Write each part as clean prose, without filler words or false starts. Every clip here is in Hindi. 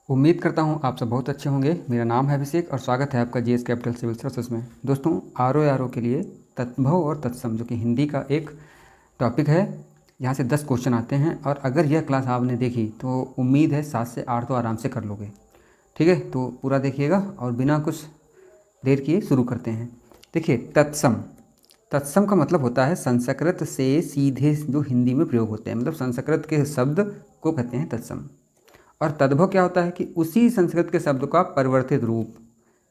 उम्मीद करता हूँ आप सब बहुत अच्छे होंगे। मेरा नाम है अभिषेक और स्वागत है आपका जीएस कैपिटल सिविल सर्विसेज में। दोस्तों, आर ओ के लिए तत्भव और तत्सम जो कि हिंदी का एक टॉपिक है, यहाँ से 10 क्वेश्चन आते हैं और अगर यह क्लास आपने देखी तो उम्मीद है 7 से 8 तो आराम से कर लोगे। ठीक है, तो पूरा देखिएगा और बिना कुछ देर किए शुरू करते हैं। देखिए, तत्सम तत्सम का मतलब होता है संस्कृत से सीधे जो हिंदी में प्रयोग होते हैं, मतलब संस्कृत के शब्द को कहते हैं तत्सम। और तद्भव क्या होता है कि उसी संस्कृत के शब्द का परिवर्तित रूप।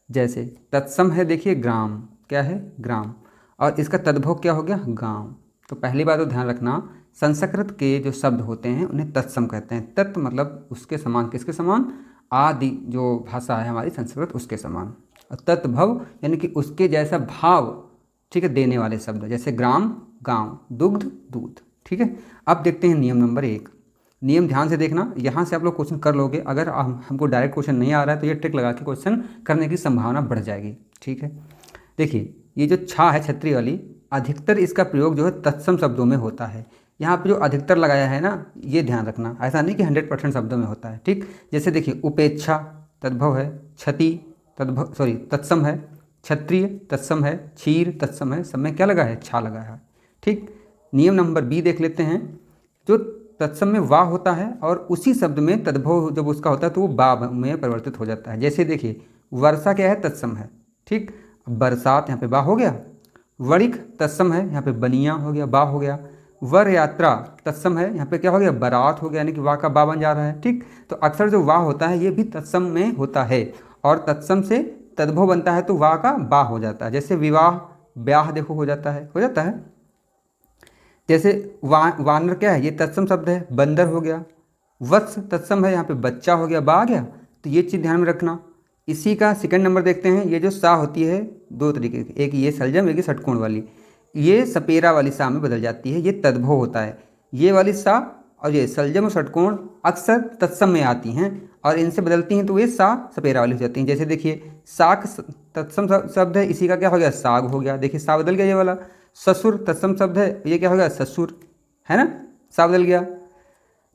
जैसे तत्सम है, देखिए ग्राम, क्या है ग्राम, और इसका तद्भव क्या हो गया गांव। तो पहली बात तो ध्यान रखना, संस्कृत के जो शब्द होते हैं उन्हें तत्सम कहते हैं। तत् मतलब उसके समान, किसके समान, आदि जो भाषा है हमारी संस्कृत उसके समान। और तत्भव यानी कि उसके जैसा भाव, ठीक है, देने वाले शब्द, जैसे ग्राम गांव, दुग्ध दूध। ठीक है, अब देखते हैं नियम नंबर 1। नियम ध्यान से देखना, यहाँ से आप लोग क्वेश्चन कर लोगे। अगर हमको डायरेक्ट क्वेश्चन नहीं आ रहा है तो ये ट्रिक लगा के क्वेश्चन करने की संभावना बढ़ जाएगी। ठीक है, देखिए ये जो छा है छतरी वाली, अधिकतर इसका प्रयोग जो है तत्सम शब्दों में होता है। यहाँ पे जो अधिकतर लगाया है ना, ये ध्यान रखना, ऐसा नहीं कि 100% शब्दों में होता है। ठीक, जैसे देखिए उपेक्षा तद्भव है, क्षति तद्भव तत्सम है, क्षत्रिय तत्सम है, क्षीर तत्सम है, सब में क्या लगा है, छा लगा है। ठीक, नियम नंबर बी देख लेते हैं। जो तत्सम में वाह होता है और उसी शब्द में तद्भव जब उसका होता है तो वो बा में परिवर्तित हो जाता है। जैसे देखिए वर्षा क्या है, तत्सम है। ठीक, बरसात यहाँ पे बा हो गया। वणिक तत्सम है, यहाँ पे बनिया हो गया, बा हो गया। वर यात्रा तत्सम है, यहाँ पे क्या हो गया, बारात हो गया, यानी कि वाह का बा बन जा रहा है। ठीक, तो अक्सर जो वाह होता है ये भी तत्सम में होता है और तत्सम से तद्भव बनता है तो वाह का बा हो जाता है। जैसे विवाह ब्याह देखो हो जाता है। जैसे वानर क्या है, ये तत्सम शब्द है, बंदर हो गया। वत्स तत्सम है, यहाँ पे बच्चा हो गया, बा आ गया। तो ये चीज़ ध्यान में रखना। इसी का सेकंड नंबर देखते हैं। ये जो सा होती है दो तरीके की, एक ये सलजम, एक ये षटकोण वाली। ये सपेरा वाली सा में बदल जाती है, ये तद्भव होता है। ये वाली सा और ये सलजम और षटकोण अक्सर तत्सम में आती हैं और इनसे बदलती हैं तो ये सा सपेरा वाली हो जाती हैं। जैसे देखिए साग तत्सम शब्द है, इसी का क्या हो गया, साग हो गया। देखिए सा बदल गया ये वाला। ससुर तत्सम शब्द है, ये क्या हो गया, ससुर, है ना, सा बदल गया।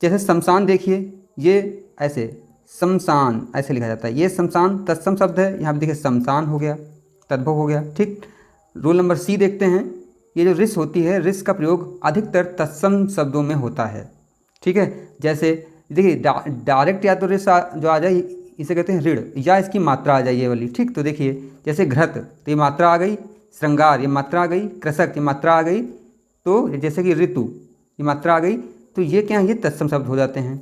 जैसे शमशान देखिए, ये ऐसे शमशान ऐसे लिखा जाता है, ये शमशान तत्सम शब्द है, यहाँ पे देखिए शमशान हो गया, तद्भव हो गया। ठीक, रूल नंबर सी देखते हैं। ये जो रिस होती है, रिस का प्रयोग अधिकतर तत्सम शब्दों में होता है। ठीक है, जैसे देखिए डायरेक्ट या तो रिस जो आ जाए इसे कहते हैं ऋण, या इसकी मात्रा आ जाए ये वाली। ठीक, तो देखिए जैसे घृत तो ये मात्रा आ गई, श्रृंगार ये मात्रा आ गई, कृषक ये मात्रा आ गई, तो जैसे कि ऋतु ये मात्रा आ गई, तो ये क्या है, ये तत्सम शब्द हो जाते हैं।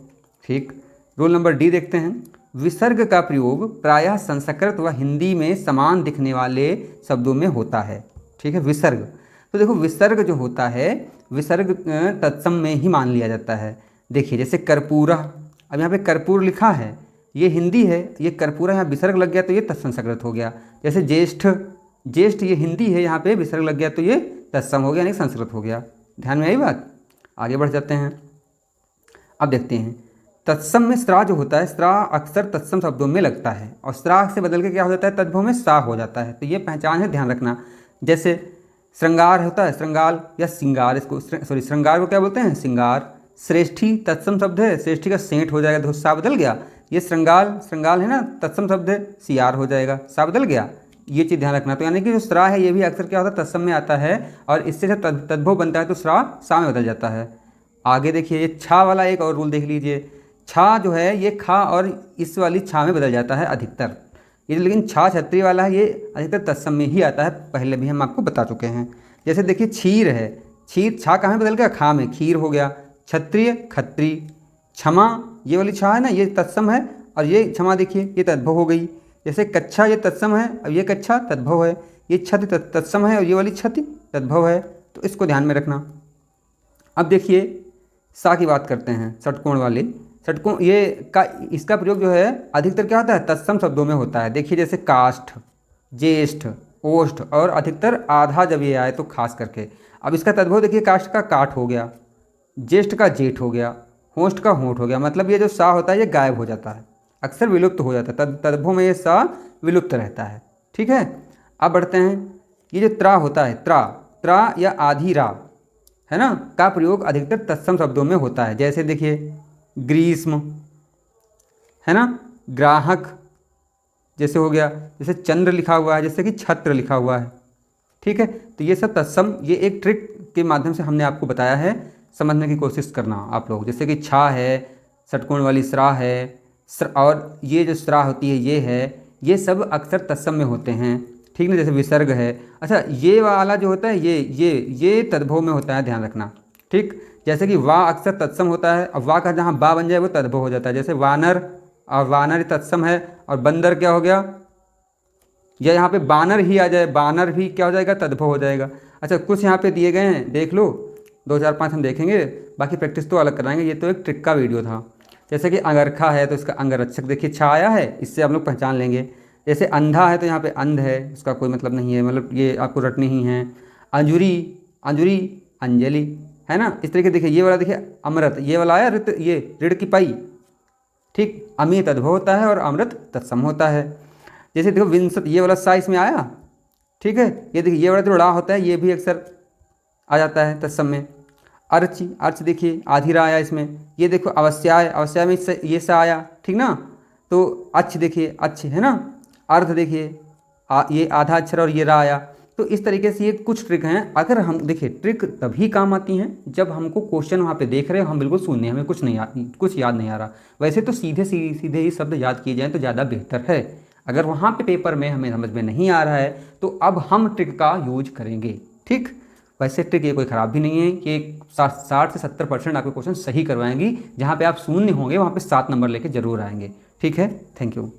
ठीक, रोल नंबर डी देखते हैं। विसर्ग का प्रयोग प्रायः संस्कृत व हिंदी में समान दिखने वाले शब्दों में होता है। ठीक है, विसर्ग, तो देखो विसर्ग जो होता है, विसर्ग तत्सम में ही मान लिया जाता है। देखिए जैसे कर्पूरा, अब यहाँ पे कर्पूर लिखा है, ये हिंदी है, ये कर्पूरा यहाँ विसर्ग लग गया तो ये तत्संस्कृत हो गया। जैसे ज्येष्ठ, ज्येष्ठ ये हिंदी है, यहाँ पे विसर्ग लग गया तो ये तत्सम हो गया, यानी संस्कृत हो गया। ध्यान में आई बात, आगे बढ़ जाते हैं। अब देखते हैं तत्सम में स्त्रा जो होता है, स्त्रा अक्सर तत्सम शब्दों में लगता है और स्त्रा से बदल के क्या हो जाता है, तद्भव में सा हो जाता है। तो ये पहचान है, ध्यान रखना। जैसे श्रृंगार होता है, श्रृंगाल या सिंगार, इसको श्रृंगार को क्या बोलते हैं, सिंगार। श्रेष्ठी तत्सम शब्द है, श्रेष्ठी का सेंट हो जाएगा तो सा बदल गया। ये श्रृंगाल, श्रृंगाल है ना, तत्सम शब्द है, सियार हो जाएगा, सा बदल गया। ये चीज़ ध्यान रखना। तो यानी कि जो स्रा है ये भी अक्सर क्या होता है, तत्सम में आता है और इससे जब तद्भव बनता है तो स्रा सा में बदल जाता है। आगे देखिए ये छा वाला एक और रूल देख लीजिए। छा जो है ये खा और इस वाली छा में बदल जाता है अधिकतर। ये लेकिन छा छत्री वाला है, ये अधिकतर तत्सम में ही आता है, पहले भी हम आपको बता चुके हैं। जैसे देखिए क्षीर है, क्षीर छा कहाँ में बदल गया, खा में, खीर हो गया। क्षत्रिय खत्री, क्षमा ये वाली छा है ना, ये तत्सम है और ये क्षमा देखिए ये तद्भव हो गई। जैसे कच्छा ये तत्सम है और ये कच्छा तद्भव है। ये क्षति तत्सम है और ये वाली क्षति तद्भव है, तो इसको ध्यान में रखना। अब देखिए सा की बात करते हैं, षटकोण वाली। षटकोण ये का इसका प्रयोग जो है अधिकतर क्या होता है, तत्सम शब्दों में होता है। देखिए जैसे काष्ठ, ज्येष्ठ, ओष्ठ और अधिकतर आधा जब ये आए तो खास करके। अब इसका तद्भव देखिए, काष्ठ का काठ हो गया, ज्येष्ठ का जेठ हो गया, होष्ठ का होंठ हो गया। मतलब ये जो सा होता है ये गायब हो जाता है, अक्सर विलुप्त हो जाता है, तद्भव में ये सा विलुप्त रहता है। ठीक है, अब बढ़ते हैं। ये जो त्रा होता है, त्रा, त्रा या आधी रा है ना, का प्रयोग अधिकतर तत्सम शब्दों में होता है। जैसे देखिए ग्रीष्म, है ना, ग्राहक जैसे हो गया, जैसे चंद्र लिखा हुआ है, जैसे कि छत्र लिखा हुआ है। ठीक है, तो ये सब तत्सम, ये एक ट्रिक के माध्यम से हमने आपको बताया है, समझने की कोशिश करना आप लोग। जैसे कि छा है, षटकोण वाली स्रा है, और ये जो स्रा होती है ये है, ये सब अक्सर तत्सम में होते हैं। ठीक ना, जैसे विसर्ग है। अच्छा, ये वाला जो होता है ये तद्भव में होता है, ध्यान रखना। ठीक, जैसे कि वा अक्सर तत्सम होता है, अब वा का जहाँ बा बन जाए वो तद्भव हो जाता है। जैसे वानर, और वानर तत्सम है, और बंदर क्या हो गया, या यहाँ पे बानर ही आ जाए, बानर भी क्या हो जाएगा, तद्भव हो जाएगा। अच्छा, कुछ यहाँ पे दिए गए हैं, देख लो, 2 4 5 हम देखेंगे, बाकी प्रैक्टिस तो अलग कराएंगे। ये तो एक ट्रिक का वीडियो था। जैसे कि अंगरखा है तो इसका अंगरक्षक देखिए छा आया है, इससे हम लोग पहचान लेंगे। जैसे अंधा है तो यहाँ पे अंध है, इसका कोई मतलब नहीं है, मतलब ये आपको रटनी ही है। अंजुरी, अंजुरी, अंजलि, है ना। इस तरीके देखिए, ये वाला देखिए अमृत, ये वाला आया ऋत, ये ऋण की पाई। ठीक, अमी तद्भव होता है और अमृत तत्सम होता है। जैसे देखो विंसत, ये वाला सा इसमें आया। ठीक है, ये देखिए ये वाला जो ड़ा होता है ये भी अक्सर आ जाता है तत्सम में। अर्च, अर्च देखिए आधी रा आया इसमें। ये देखो अवस्याय, अवस्याय में ये सा आया। ठीक ना, तो अच्छ देखिए, अच्छ है ना। अर्थ देखिए ये आधा अक्षर और ये रा आया। तो इस तरीके से ये कुछ ट्रिक हैं। अगर हम देखिए, ट्रिक तभी काम आती हैं जब हमको क्वेश्चन वहाँ पे देख रहे हो, हम बिल्कुल सुनने, हमें कुछ याद नहीं आ रहा। वैसे तो सीधे सीधे ही शब्द याद किए जाएँ तो ज़्यादा बेहतर है। अगर वहाँ पे पेपर में हमें समझ में नहीं आ रहा है तो अब हम ट्रिक का यूज करेंगे। ठीक, वैसे ट्रिक ये कोई ख़राब भी नहीं है कि 60 से 70% आपके क्वेश्चन सही करवाएंगी। जहाँ पे आप शून्य होंगे वहाँ पे 7 नंबर लेके जरूर आएंगे। ठीक है, थैंक यू।